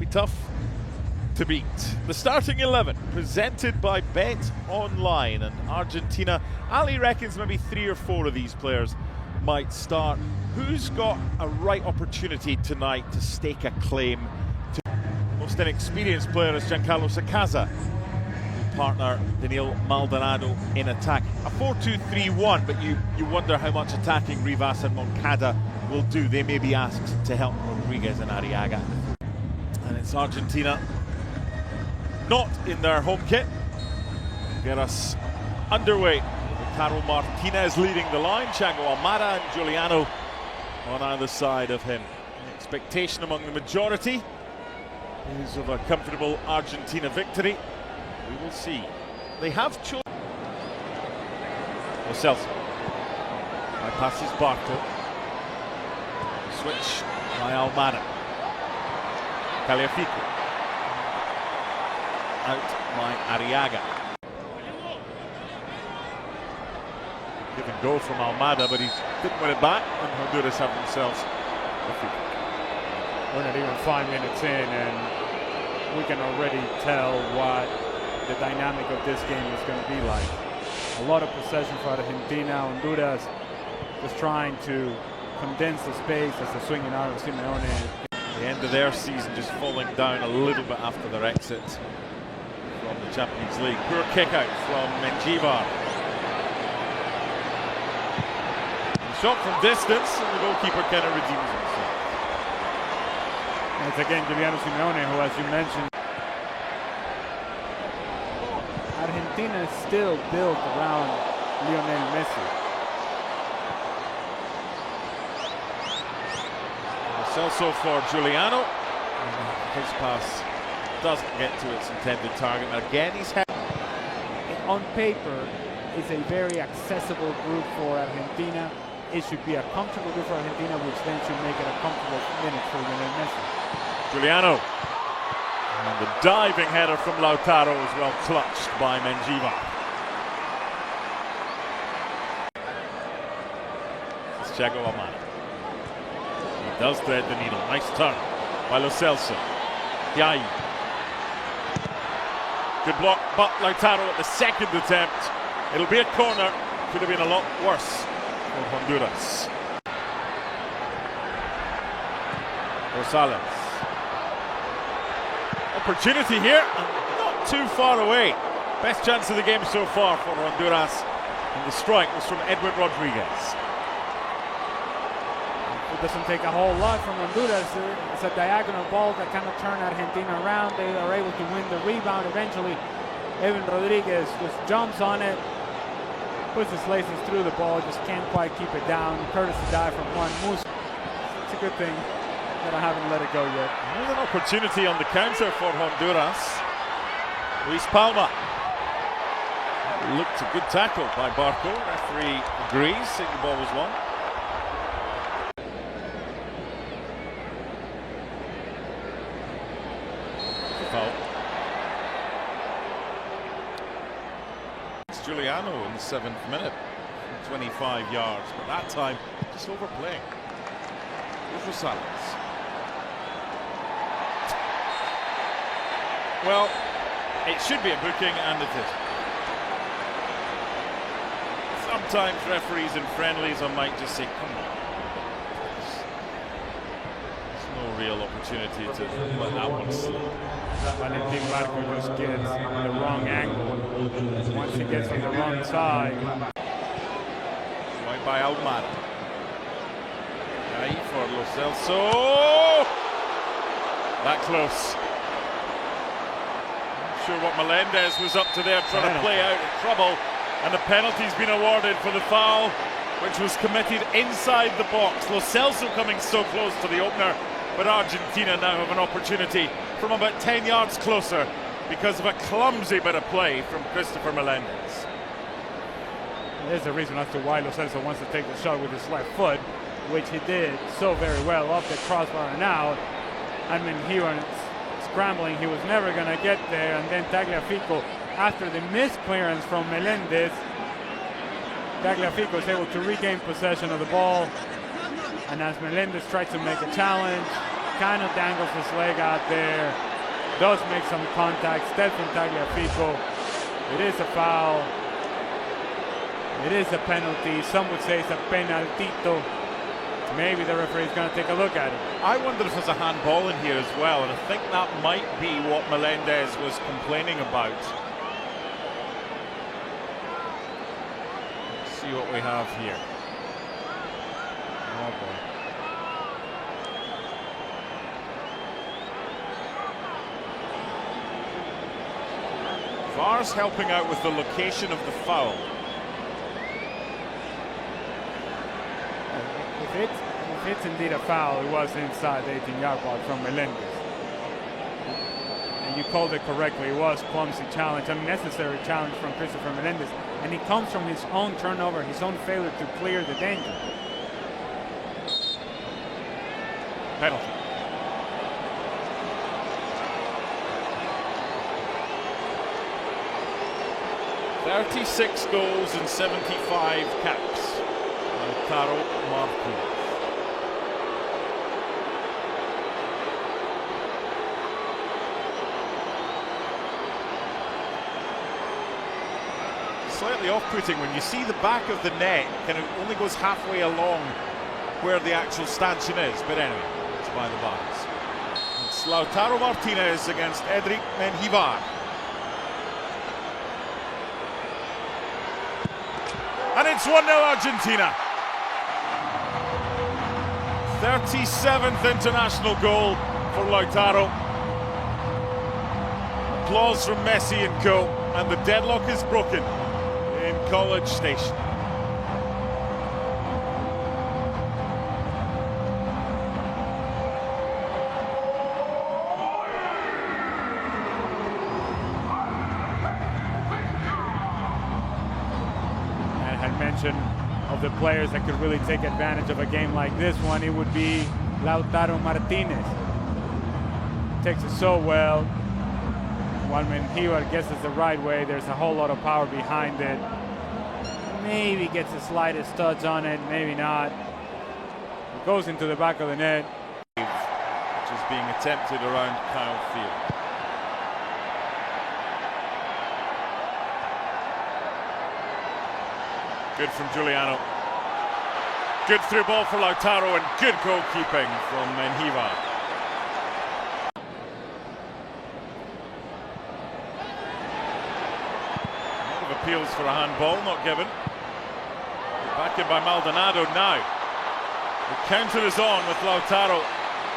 be tough to beat. The starting 11 presented by Bet Online, and Argentina, Ali reckons maybe 3 or 4 of these players might start. Who's got a right opportunity tonight to stake a claim to most inexperienced player is Giancarlo Sacasa, partner Daniel Maldonado in attack. A 4-2-3-1, but you wonder how much attacking Rivas and Moncada will do. They may be asked to help Rodriguez and Arriaga. And it's Argentina not in their home kit. Get us underway. Lautaro Martínez leading the line, Thiago Almada and Giuliano on either side of him. The expectation among the majority is of a comfortable Argentina victory. We will see. They have chosen. Lo Celso bypasses Barco. Switch by Almada. Tagliafico. Out by Arriaga. Give and go from Almada, but he didn't win it back, and Honduras have themselves defeated. We're not even 5 minutes in, and we can already tell what the dynamic of this game is going to be like. A lot of possession for Argentina. Honduras just trying to condense the space as the swinging out of Simeone. The end of their season just falling down a little bit after their exit from the Champions League. Poor kick out from Mendjivar. Shot from distance, and the goalkeeper kind of redeems himself. And it's again Giuliano Simeone, who, as you mentioned, Argentina is still built around Lionel Messi. Also for Giuliano. His pass doesn't get to its intended target. Again, he's had. On paper, it's a very accessible group for Argentina. It should be a comfortable group for Argentina, which then should make it a comfortable minute for Lionel Messi. Giuliano. And the diving header from Lautaro was well clutched by Mendjivar. This is Thiago Almada. He does thread the needle. Nice turn by Lo Celso. Yai. Good block, but Lautaro at the second attempt. It'll be a corner. Could have been a lot worse for Honduras. Rosales. Opportunity here, and not too far away. Best chance of the game so far for Honduras, and the strike was from Edwin Rodriguez. It doesn't take a whole lot from Honduras. It's a diagonal ball that kind of turned Argentina around. They are able to win the rebound eventually. Edwin Rodriguez just jumps on it, puts his laces through the ball, just can't quite keep it down. Courtesy dive from Juan Musa. It's a good thing that I haven't let it go yet. There's an opportunity on the counter for Honduras. Luis Palma. Looked a good tackle by Barco. Referee agrees, saying the ball was won. Foul. It's Giuliano in the 7th minute. 25 yards, but that time just overplaying. Here's Rosales. Well, it should be a booking, and it is. Sometimes referees in friendlies, I might just say, come on. There's no real opportunity to let that one slip. Valentin Barco just gets the wrong angle. Once he gets on the wrong side. Right by Almada. Ahí for Lo Celso. That close. Sure what Melendez was up to there, trying to play out in trouble, and the penalty's been awarded for the foul, which was committed inside the box. Lo Celso coming so close to the opener, but Argentina now have an opportunity from about 10 yards closer because of a clumsy bit of play from Christopher Melendez. There's a reason as to why Lo Celso wants to take the shot with his left foot, which he did so very well off the crossbar and out. I mean, he was scrambling, he was never going to get there, and then Tagliafico, after the missed clearance from Melendez, Tagliafico is able to regain possession of the ball, and as Melendez tried to make a challenge, kind of dangles his leg out there, does make some contact. Stefan Tagliafico, it is a foul. It is a penalty. Some would say it's a penaltito. Maybe the referee is going to take a look at it. I wonder if there's a handball in here as well, and I think that might be what Melendez was complaining about. Let's see what we have here. Oh boy. VAR's helping out with the location of the foul. If it's indeed a foul, it was inside the 18-yard box from Melendez. And you called it correctly. It was clumsy challenge, unnecessary challenge from Christopher Melendez. And it comes from his own turnover, his own failure to clear the danger. Penalty. "36 goals and 75 caps." Lautaro Martínez. Slightly off-putting when you see the back of the net kind of only goes halfway along where the actual stanchion is, but anyway, it's by the bys. It's Lautaro Martínez against Edric Menjivar. And it's 1-0 Argentina. 37th international goal for Lautaro. Applause from Messi and co. And the deadlock is broken in College Station. Mention of the players that could really take advantage of a game like this one, it would be Lautaro Martínez. Takes it so well. While Menjivar gets it the right way, there's a whole lot of power behind it. Maybe gets the slightest studs on it, maybe not. It goes into the back of the net. Which is being attempted around Kyle Field. Good from Giuliano. Good through ball for Lautaro and good goalkeeping from Menjivar. A lot of appeals for a handball, not given. Back in by Maldonado now. The counter is on with Lautaro.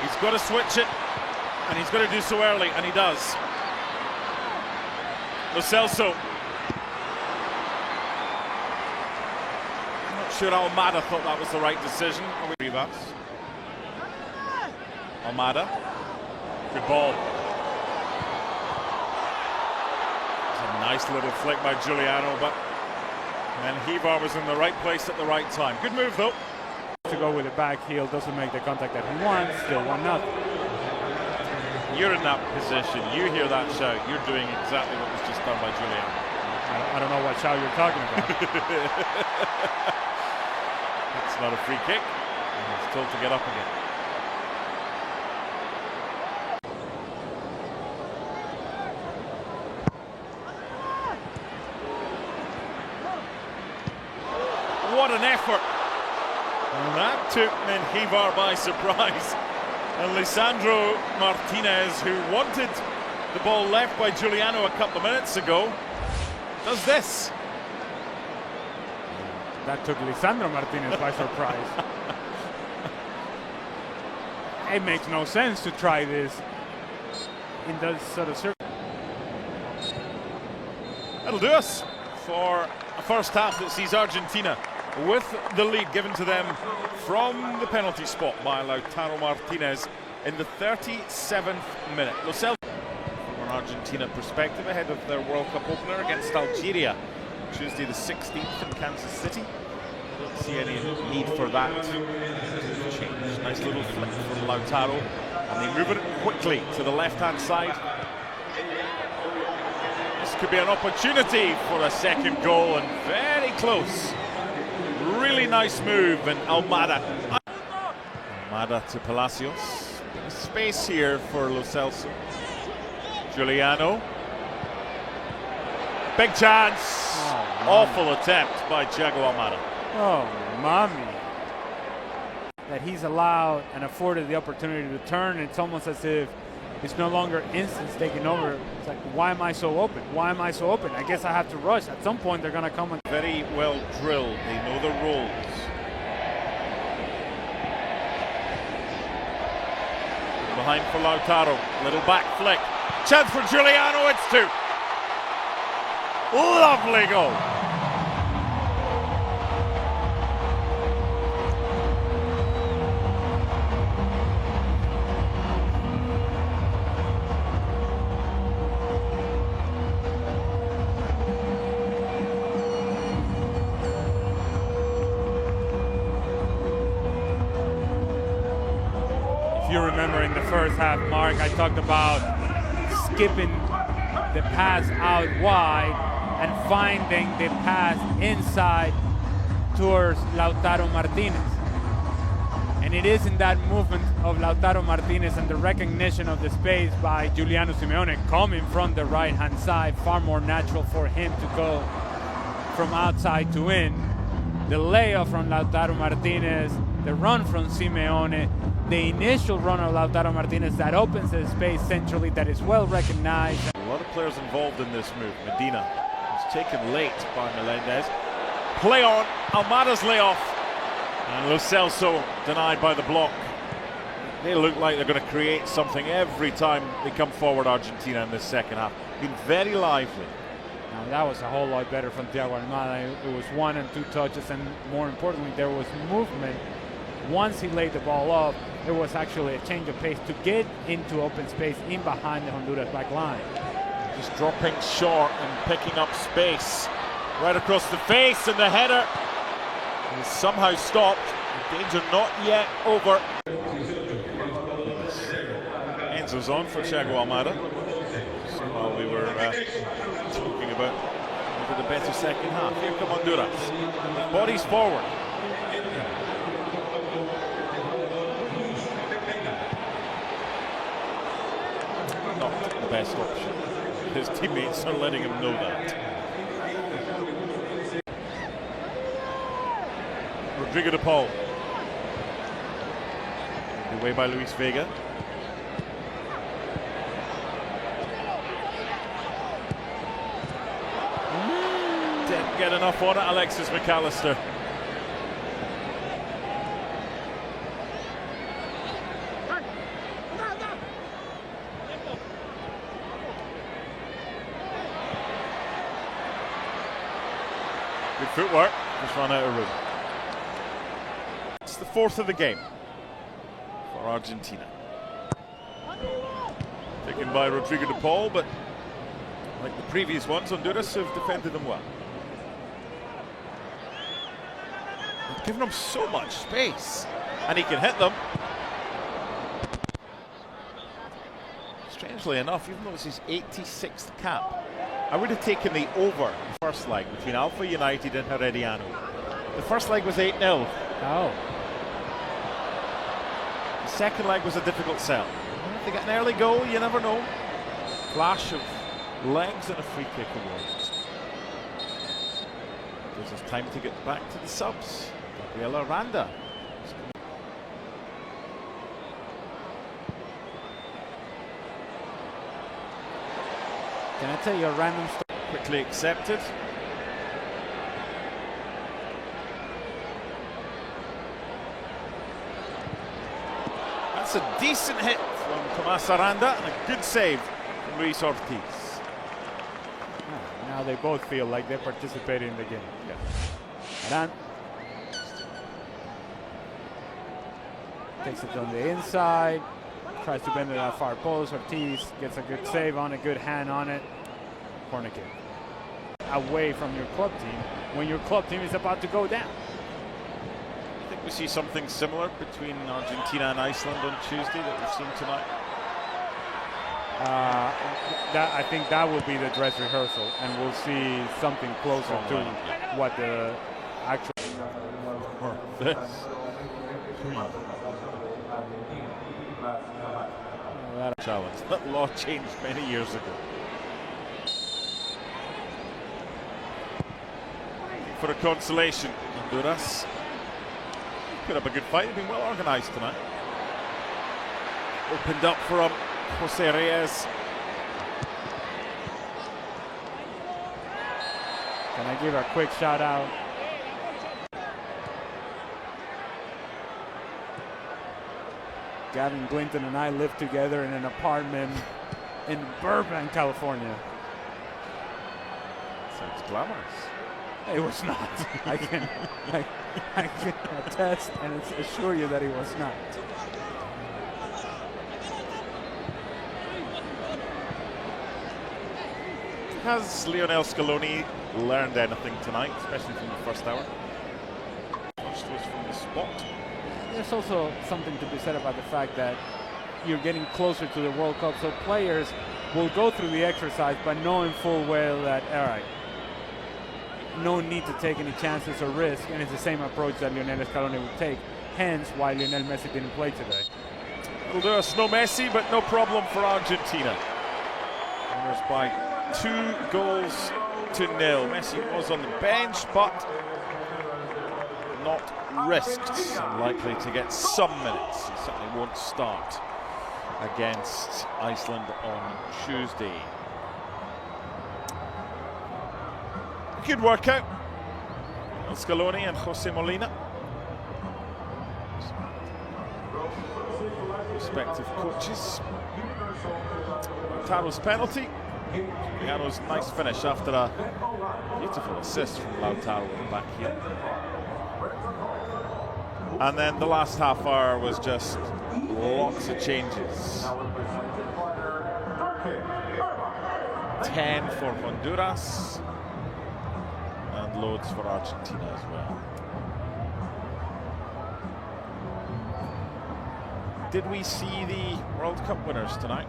He's got to switch it, and he's got to do so early, and he does. Lo Celso. Sure, Almada thought that was the right decision. Almada, good ball. It's a nice little flick by Giuliano, but Menjivar was in the right place at the right time. Good move though. To go with the back heel, doesn't make the contact that he wants. Still 1-0. You're in that position. You hear that shout. You're doing exactly what was just done by Giuliano. I don't know what shout you're talking about. It's not a free kick, and he's told to get up again. What an effort! And that took Menjivar by surprise. And Lisandro Martinez, who wanted the ball left by Giuliano a couple of minutes ago, does this. That took Lisandro Martinez by surprise. It makes no sense to try this in that sort of circle. That'll do us for a first half that sees Argentina with the lead given to them from the penalty spot by Lautaro Martinez in the 37th minute. Lo Celso, from an Argentina perspective, ahead of their World Cup opener against Algeria Tuesday the 16th in Kansas City. Don't see any need for that to change. Nice little flick from Lautaro, and they move it quickly to the left-hand side. This could be an opportunity for a second goal, and very close. Really nice move, and Almada to Palacios. Space here for Lo Celso. Giuliano. Big chance. Oh, awful attempt by Thiago Almada. Oh, mommy. That he's allowed and afforded the opportunity to turn. It's almost as if it's no longer instincts taking over. It's like, why am I so open? Why am I so open? I guess I have to rush. At some point, they're going to come and... Very well drilled. They know the roles. Behind for Lautaro. Little back flick. Chance for Giuliano. It's two. Lovely goal. If you remember in the first half, Mark, I talked about skipping the pass out wide and finding the pass inside towards Lautaro Martínez. And it is in that movement of Lautaro Martínez and the recognition of the space by Giuliano Simeone coming from the right-hand side, far more natural for him to go from outside to in. The layoff from Lautaro Martínez, the run from Simeone, the initial run of Lautaro Martínez that opens the space centrally, that is well recognized. A lot of players involved in this move. Medina was taken late by Melendez. Play on, Almada's layoff, and Lo Celso denied by the block. They look like they're going to create something every time they come forward, Argentina, in this second half. Been very lively. Now that was a whole lot better from Thiago Almada. It was 1 and 2 touches, and more importantly, there was movement. Once he laid the ball off, there was actually a change of pace to get into open space in behind the Honduras back line. Just dropping short and picking up space right across the face, and the header is somehow stopped. The danger not yet over. Enzo's on for Thiago Almada. So while we were talking about maybe the better second half, here come Honduras. Bodies forward. Not the best option. His teammates are letting him know that. Rodrigo de Paul. Away by Luis Vega. Didn't get enough on it, Alexis McAllister. Good footwork, just run out of room. It's the fourth of the game for Argentina. Taken by Rodrigo de Paul, but like the previous ones, Honduras have defended them well. They've given him so much space, and he can hit them. Strangely enough, even though it's his 86th cap, I would have taken the over the first leg between Alpha United and Herediano. The first leg was 8-0. Oh. The second leg was a difficult sell. If they get an early goal, you never know. Flash of legs and a free kick award. Gives us time to get back to the subs. Gabriel Aranda. Can I tell you a random story? Quickly accepted. That's a decent hit from Tomas Aranda and a good save from Luis Ortiz. Now they both feel like they're participating in the game. Yeah. Aranda takes it on the inside, tries to bend it at far post. Ortiz gets a good save on it, good hand on it. Corner kick. Away from your club team when your club team is about to go down. I think we see something similar between Argentina and Iceland on Tuesday that we've seen tonight. I think that will be the dress rehearsal, and we'll see something closer to what the actual. Or this. That challenge. That law changed many years ago. For a consolation, Honduras put up a good fight. They've been well organised tonight. Opened up for him, Jose Reyes. Can I give a quick shout out? Gavin Glinton and I lived together in an apartment in Burbank, California. Sounds glamorous. It was not. I can attest and assure you that it was not. Has Lionel Scaloni learned anything tonight, especially from the first hour? First was from the spot. There's also something to be said about the fact that you're getting closer to the World Cup, so players will go through the exercise but knowing full well that, all right, no need to take any chances or risk, and it's the same approach that Lionel Scaloni would take, hence why Lionel Messi didn't play today. It'll do us no Messi, but no problem for Argentina. Winners by 2-0. Messi was on the bench, but not risked. Likely to get some minutes. He certainly won't start against Iceland on Tuesday. Good workout. Scaloni and Jose Molina, respective coaches. Lautaro's penalty. Giuliano's nice finish after a beautiful assist from Lautaro back here. And then the last half hour was just lots of changes. 10 for Honduras and loads for Argentina as well. Did we see the World Cup winners tonight?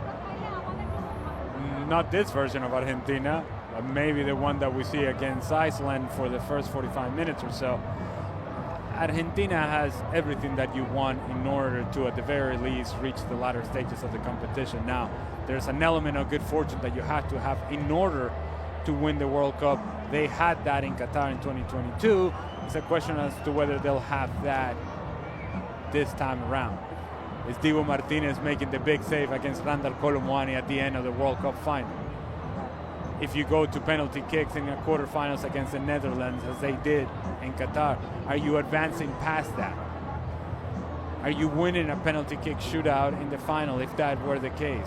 Not this version of Argentina, but maybe the one that we see against Iceland for the first 45 minutes or so. Argentina has everything that you want in order to, at the very least, reach the latter stages of the competition. Now, there's an element of good fortune that you have to have in order to win the World Cup. They had that in Qatar in 2022. It's a question as to whether they'll have that this time around. Is Diego Martinez making the big save against Randall Colomwani at the end of the World Cup final? If you go to penalty kicks in the quarterfinals against the Netherlands, as they did in Qatar, are you advancing past that? Are you winning a penalty kick shootout in the final if that were the case?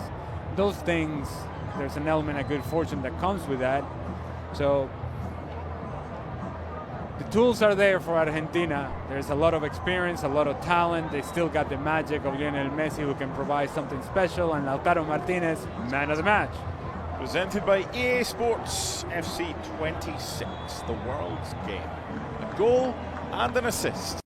Those things, there's an element of good fortune that comes with that. So the tools are there for Argentina. There's a lot of experience, a lot of talent. They still got the magic of Lionel Messi, who can provide something special, and Lautaro Martínez, man of the match. Presented by EA Sports FC 26, the world's game. A goal and an assist.